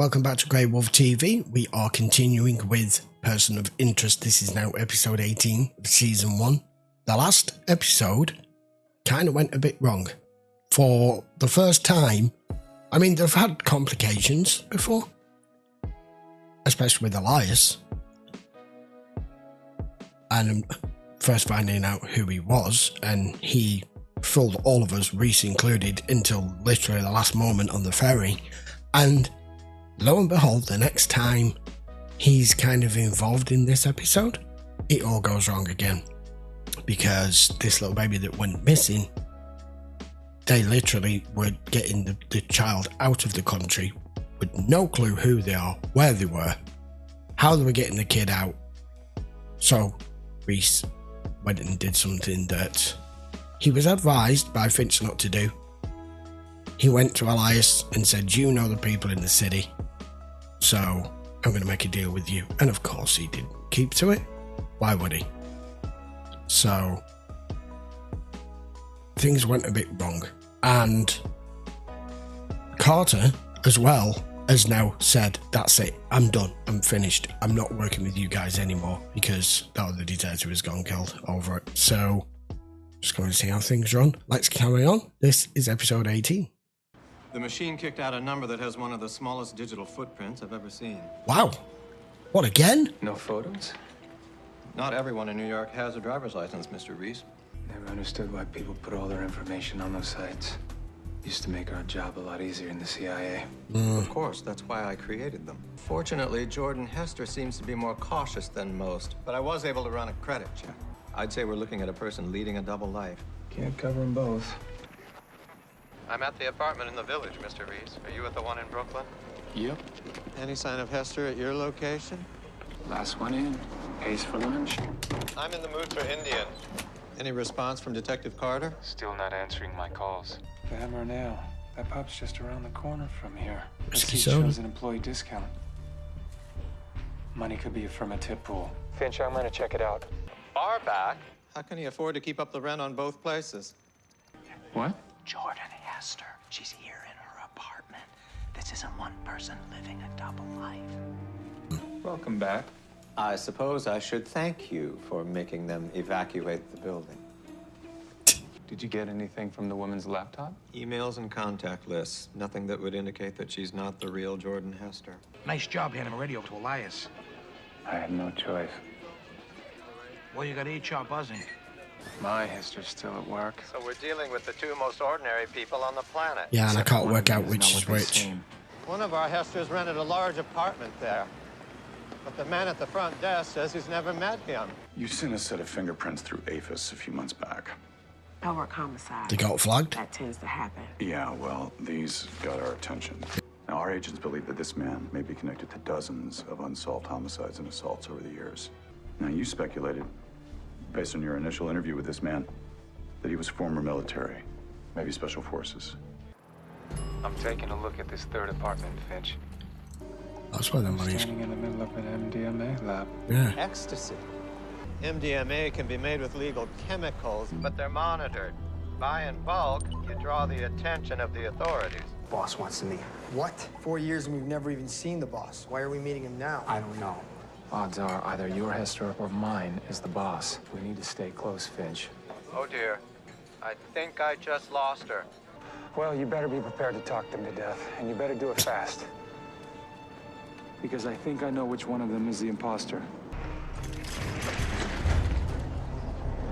Welcome back to GreyWolf TV. We are continuing with Person of Interest. This is now episode 18 of season 1. The last episode kind of went a bit wrong. For the first time, I mean, they've had complications before, especially with Elias. And first finding out who he was, and he fooled all of us, Reese included, until literally the last moment on the ferry. And lo and behold, the next time he's kind of involved in this episode, it all goes wrong again. Because this little baby that went missing, they literally were getting the child out of the country with no clue who they are, where they were, how they were getting the kid out. So Reese went and did something that he was advised by Finch not to do. He went to Elias and said, "You know the people in the city, so I'm going to make a deal with you." And of course he didn't keep to it. Why would he? So things went a bit wrong. And Carter as well has now said, "That's it, I'm done, I'm finished, I'm not working with you guys anymore," because that other detective has gone killed over it. So just going to see how things run. Let's carry on. This is episode 18. The machine kicked out a number that has one of the smallest digital footprints I've ever seen. Wow. What, again? No photos? Not everyone in New York has a driver's license, Mr. Reese. Never understood why people put all their information on those sites. Used to make our job a lot easier in the CIA. Of course, that's why I created them. Fortunately, Jordan Hester seems to be more cautious than most, but I was able to run a credit check. I'd say we're looking at a person leading a double life. Can't cover them both. I'm at the apartment in the village, Mr. Reese. Are you at the one in Brooklyn? Yep. Any sign of Hester at your location? Last one in. Pays for lunch. I'm in the mood for Indian. Any response from Detective Carter? Still not answering my calls. Damn her now. That pub's just around the corner from here. The seat shows an employee discount. Money could be from a tip pool. Finch, I'm gonna check it out. Far back? How can he afford to keep up the rent on both places? What? Jordan Hester. She's here in her apartment. This isn't one person living a double life. Welcome back. I suppose I should thank you for making them evacuate the building. Did you get anything from the woman's laptop? Emails and contact lists. Nothing that would indicate that she's not the real Jordan Hester. Nice job handing him radio to Elias. I had no choice. Well, you got HR buzzing. My Hester's still at work. So we're dealing with the two most ordinary people on the planet. Yeah, and I can't work out Is which not is what they which. seem. One of our Hesters rented a large apartment there. But the man at the front desk says he's never met him. You sent a set of fingerprints through APHIS a few months back. Outwork homicide. They got flagged? That tends to happen. Yeah, well, these got our attention. Now, our agents believe that this man may be connected to dozens of unsolved homicides and assaults over the years. Now, you speculated, based on your initial interview with this man, that he was former military, maybe special forces. I'm taking a look at this third apartment, Finch. That's where the money's... Standing in the middle of an MDMA lab. Yeah. Ecstasy. MDMA can be made with legal chemicals, but they're monitored. Buy in bulk, you draw the attention of the authorities. Boss wants to meet. What? 4 years and we've never even seen the boss. Why are we meeting him now? I don't know. Odds are either your Hester or mine is the boss. We need to stay close, Finch. Oh dear, I think I just lost her. Well, you better be prepared to talk them to death, and you better do it fast. Because I think I know which one of them is the impostor.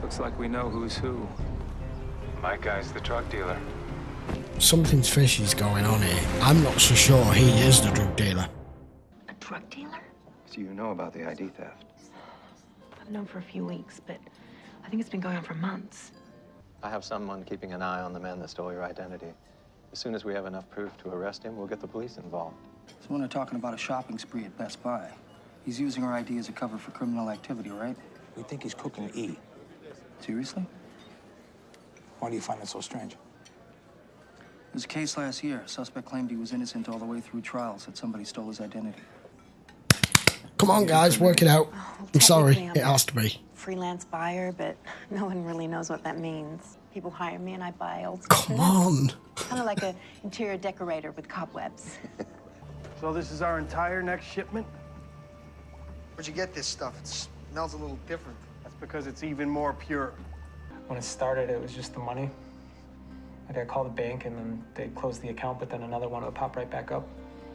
Looks like we know who's who. My guy's the drug dealer. Something's fishy's going on here. I'm not so sure he is the drug dealer. A drug dealer? So you know about the ID theft? I've known for a few weeks, but I think it's been going on for months. I have someone keeping an eye on the man that stole your identity. As soon as we have enough proof to arrest him, we'll get the police involved. Someone are talking about a shopping spree at Best Buy. He's using our ID as a cover for criminal activity, right? We think he's cooking an E. Seriously? Why do you find it so strange? There was a case last year. A suspect claimed he was innocent all the way through trial, said somebody stole his identity. Come on, guys, work it out. Well, I'm sorry, technically, it has to be. Freelance buyer, but no one really knows what that means. People hire me and I buy old stuff. Come on. Kind of like an interior decorator with cobwebs. So this is our entire next shipment? Where'd you get this stuff? It smells a little different. That's because it's even more pure. When it started, it was just the money. Like I called the bank and then they closed the account, but then another one would pop right back up.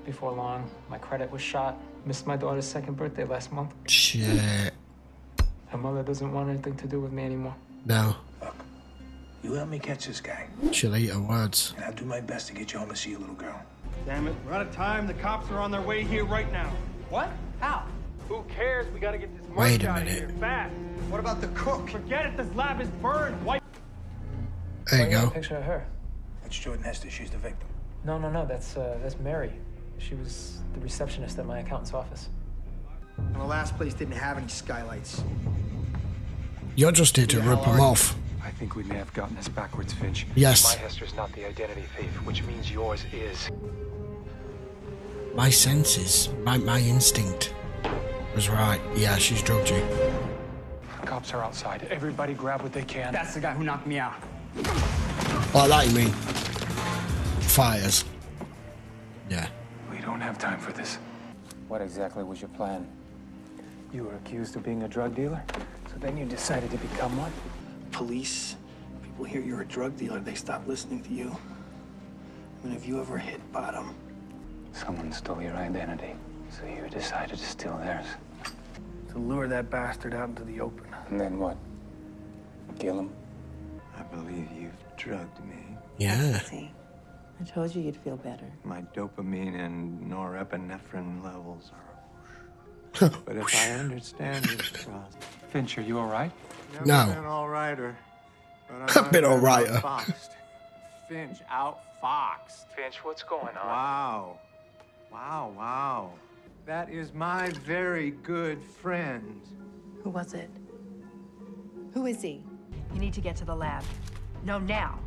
Before long, my credit was shot. Missed my daughter's 2nd birthday last month. Shit. Her mother doesn't want anything to do with me anymore. No. Look, you help me catch this guy. She'll eat her words. And I'll do my best to get you home to see your little girl. Damn it, we're out of time. The cops are on their way here right now. What? How? Who cares? We gotta get this merch out of here fast. What about the cook? Forget it, this lab is burned. White. There you go. Picture of her. That's Jordan Hester. She's the victim. No, that's Mary. She was the receptionist at my accountant's office. And the last place didn't have any skylights. You're just here to rip him off. I think we may have gotten this backwards, Finch. Yes. My Hester's not the identity thief, which means yours is. My senses, my instinct was right. Yeah, she's drugged you. The cops are outside. Everybody grab what they can. That's the guy who knocked me out. Oh, that you mean? Fires. Yeah. We don't have time for this. What exactly was your plan? You were accused of being a drug dealer, so then you decided to become one? Police, people hear you're a drug dealer, they stop listening to you. I mean, have you ever hit bottom? Someone stole your identity, so you decided to steal theirs. To lure that bastard out into the open. And then what? Kill him? I believe you've drugged me. Yeah. See, I told you you'd feel better. My dopamine and norepinephrine levels are. But if I understand this process. Finch, are you all right? No. Been all righter. I've been all righter. Finch outfoxed. Finch, what's going on? Wow. Wow. That is my very good friend. Who was it? Who is he? You need to get to the lab. No, now.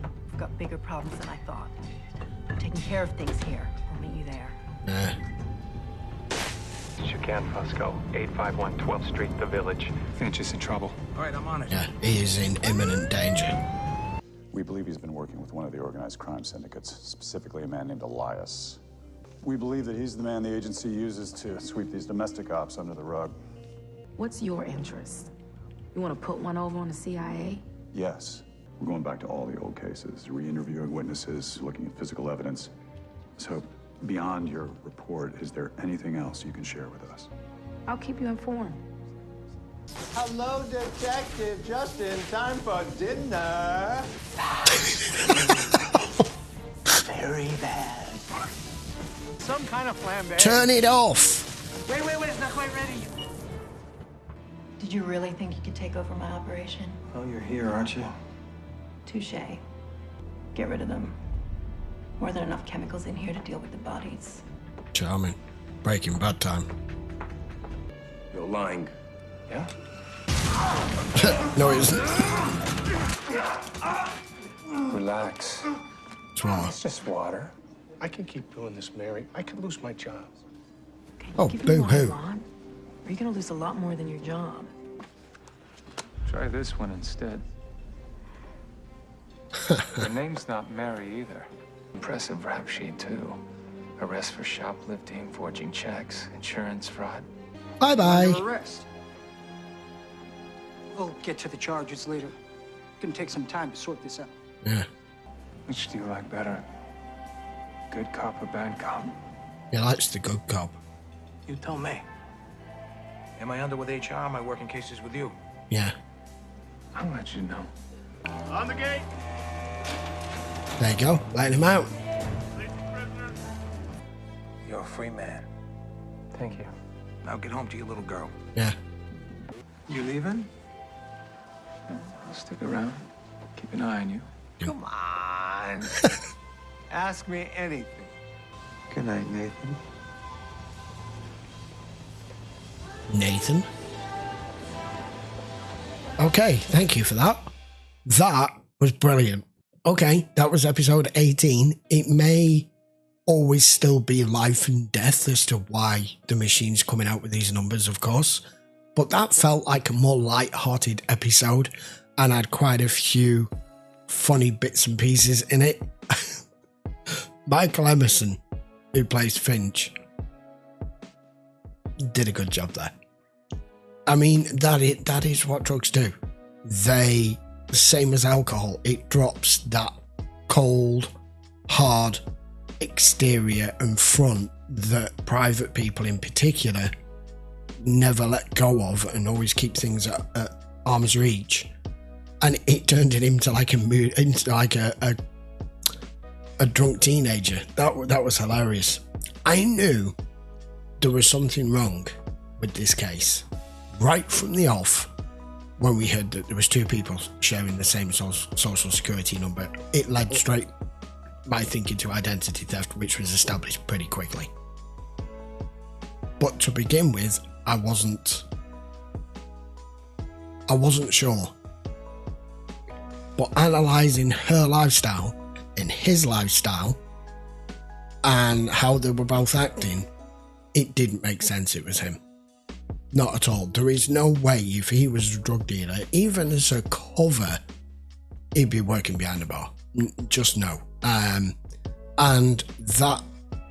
We've got bigger problems than I thought. I'm taking care of things here. I'll meet you there. Nah. You can, Fusco. 851 12th Street, The Village. Finch is in trouble. All right, I'm on it. Yeah, he is in imminent danger. We believe he's been working with one of the organized crime syndicates, specifically a man named Elias. We believe that he's the man the agency uses to sweep these domestic ops under the rug. What's your interest? You want to put one over on the CIA? Yes. We're going back to all the old cases, re-interviewing witnesses, looking at physical evidence. So, beyond your report, is there anything else you can share with us? I'll keep you informed. Hello, detective. Just in time for dinner. Very bad. Some kind of flambe. Turn it off. Wait, it's not quite ready. Did you really think you could take over my operation? Oh, you're here, aren't you? Touché. Get rid of them. More than enough chemicals in here to deal with the bodies. Charming. Breaking Bad time. You're lying. Yeah? No, it isn't. Relax. What's wrong? It's just water. I can keep doing this, Mary. I could lose my job. Oh, Give me what I boo-hoo. want, or you're gonna lose a lot more than your job. Try this one instead. Her name's not Mary either. Impressive rap sheet, too. Arrest for shoplifting, forging checks, insurance fraud. Bye-bye. Arrest. We'll get to the charges later. Gonna take some time to sort this out. Yeah. Which do you like better? Good cop or bad cop? He likes the good cop. You tell me. Am I under with HR? Am I working cases with you? Yeah. I'll let you know. On the gate. There you go. Letting him out. You're a free man. Thank you. Now get home to your little girl. Yeah. You leaving? I'll stick around. Keep an eye on you. Come on. Ask me anything. Good night, Nathan. Nathan? Okay, thank you for that. That was brilliant. Okay, that was episode 18. It may always still be life and death as to why the machine's coming out with these numbers, of course. But that felt like a more light-hearted episode and had quite a few funny bits and pieces in it. Michael Emerson who plays Finch, did a good job there. I mean, that is what drugs do. They, same as alcohol, it drops that cold, hard exterior and front that private people in particular never let go of and always keep things at arm's reach. And it turned him into like a drunk teenager. That was hilarious. I knew there was something wrong with this case right from the off. When we heard that there was two people sharing the same social security number, it led straight my thinking to identity theft, which was established pretty quickly. But to begin with, I wasn't sure. But analysing her lifestyle and his lifestyle and how they were both acting, it didn't make sense it was him. Not at all. There is no way if he was a drug dealer, even as a cover, he'd be working behind the bar. Just no. And that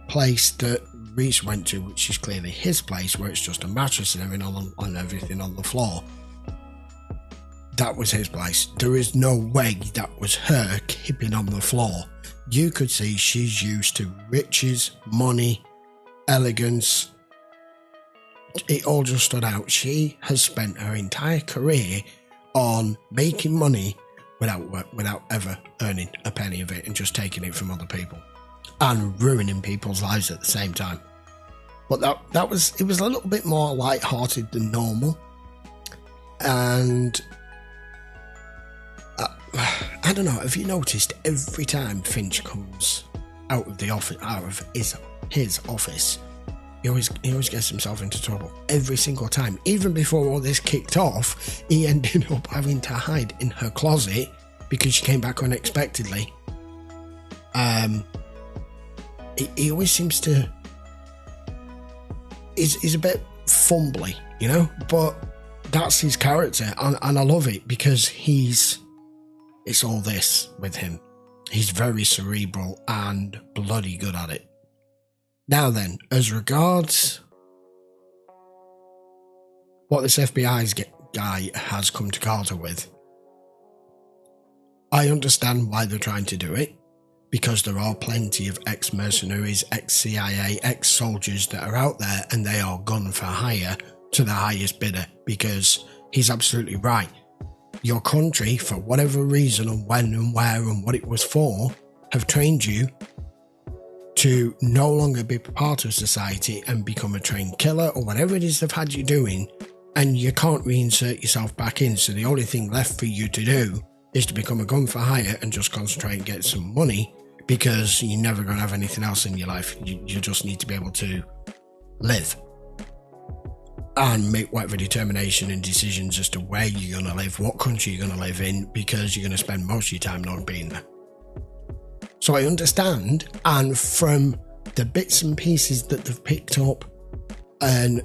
place that Reese went to, which is clearly his place, where it's just a mattress and everything on the floor, that was his place. There is no way that was her kipping on the floor. You could see she's used to riches, money, elegance. It all just stood out. She has spent her entire career on making money without ever earning a penny of it and just taking it from other people and ruining people's lives at the same time. But it was a little bit more light-hearted than normal. And I don't know, have you noticed every time Finch comes out of the office, out of his office, he always gets himself into trouble every single time. Even before all this kicked off, he ended up having to hide in her closet because she came back unexpectedly. He always seems to... He's a bit fumbly, you know? But that's his character, and I love it because it's all this with him. He's very cerebral and bloody good at it. Now then, as regards what this FBI's guy has come to Carter with, I understand why they're trying to do it, because there are plenty of ex-mercenaries, ex-CIA, ex-soldiers that are out there, and they are gun for hire to the highest bidder, because he's absolutely right. Your country, for whatever reason and when and where and what it was for, have trained you to no longer be part of society and become a trained killer or whatever it is they've had you doing, and you can't reinsert yourself back in. So the only thing left for you to do is to become a gun for hire and just concentrate and get some money, because you're never going to have anything else in your life. You just need to be able to live and make whatever determination and decisions as to where you're going to live, what country you're going to live in, because you're going to spend most of your time not being there. So I understand, and from the bits and pieces that they've picked up, and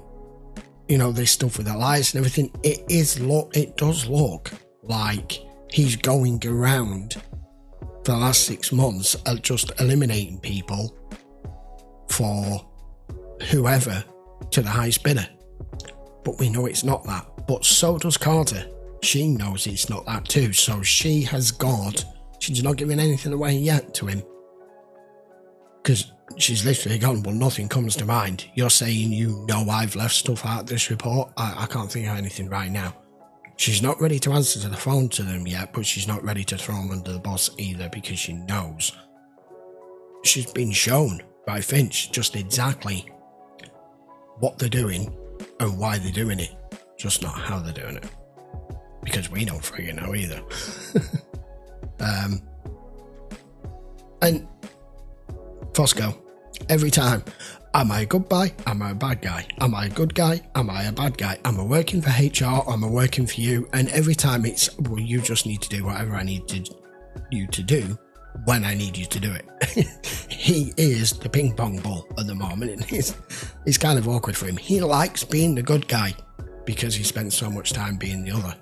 you know, this stuff with the lights and everything, it does look like he's going around for the last 6 months at just eliminating people for whoever to the highest bidder. But we know it's not that. But so does Carter. She knows it's not that too. So she's not giving anything away yet to him. Because she's literally gone, well, nothing comes to mind. You're saying you know I've left stuff out of this report? I can't think of anything right now. She's not ready to answer to the phone to them yet, but she's not ready to throw them under the bus either, because she knows. She's been shown by Finch just exactly what they're doing and why they're doing it, just not how they're doing it. Because we don't friggin' know either. And Fusco, every time, am I a good guy? Am I a bad guy? Am I a good guy? Am I a bad guy? Am I working for HR? Am I working for you? And every time it's, well, you just need to do whatever I need you to do when I need you to do it. He is the ping pong ball at the moment, and it's kind of awkward for him. He likes being the good guy because he spent so much time being the other.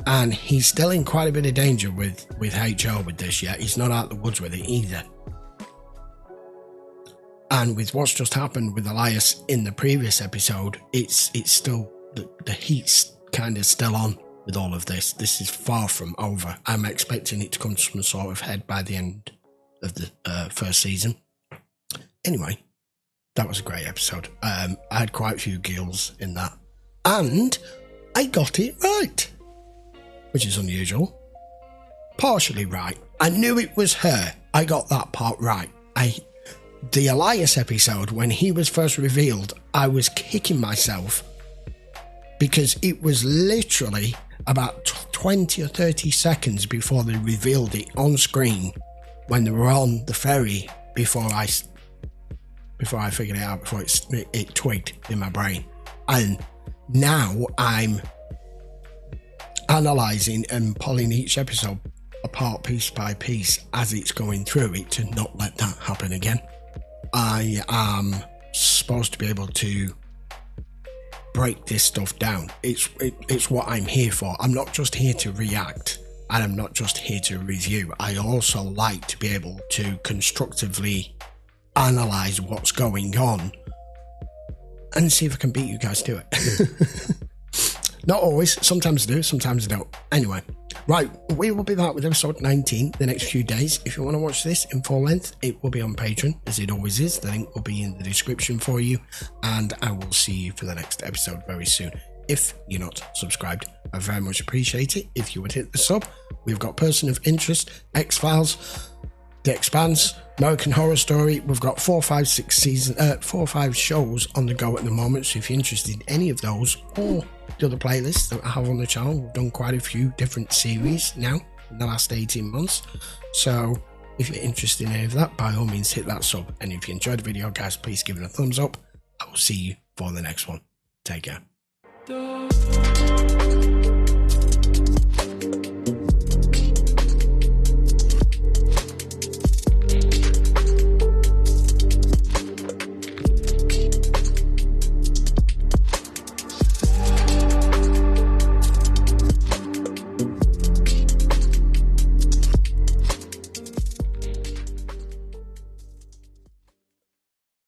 And he's still in quite a bit of danger with HR with this yet. He's not out the woods with it either. And with what's just happened with Elias in the previous episode, it's still, the heat's kind of still on with all of this. This is far from over. I'm expecting it to come to some sort of head by the end of the first season. Anyway, that was a great episode. I had quite a few giggles in that. And I got it right, which is unusual. Partially right. I knew it was her. I got that part right. The Elias episode, when he was first revealed, I was kicking myself because it was literally about 20 or 30 seconds before they revealed it on screen when they were on the ferry before I figured it out, before it twigged in my brain. And now I'm analysing and pulling each episode apart piece by piece as it's going through it to not let that happen again. I am supposed to be able to break this stuff down. It's what I'm here for. I'm not just here to react, and I'm not just here to review. I also like to be able to constructively analyse what's going on and see if I can beat you guys to it. Not always. Sometimes I do, sometimes I don't. Anyway, right, we will be back with episode 19 the next few days. If you want to watch this in full length, it will be on Patreon, as it always is. The link will be in the description for you, and I will see you for the next episode very soon. If you're not subscribed, I very much appreciate it. If you would hit the sub, we've got Person of Interest, X-Files, The Expanse, American Horror Story. We've got 4, 5 shows on the go at the moment. So if you're interested in any of those or the other playlists that I have on the channel, we've done quite a few different series now in the last 18 months. So if you're interested in any of that, by all means hit that sub. And if you enjoyed the video, guys, please give it a thumbs up. I will see you for the next one. Take care.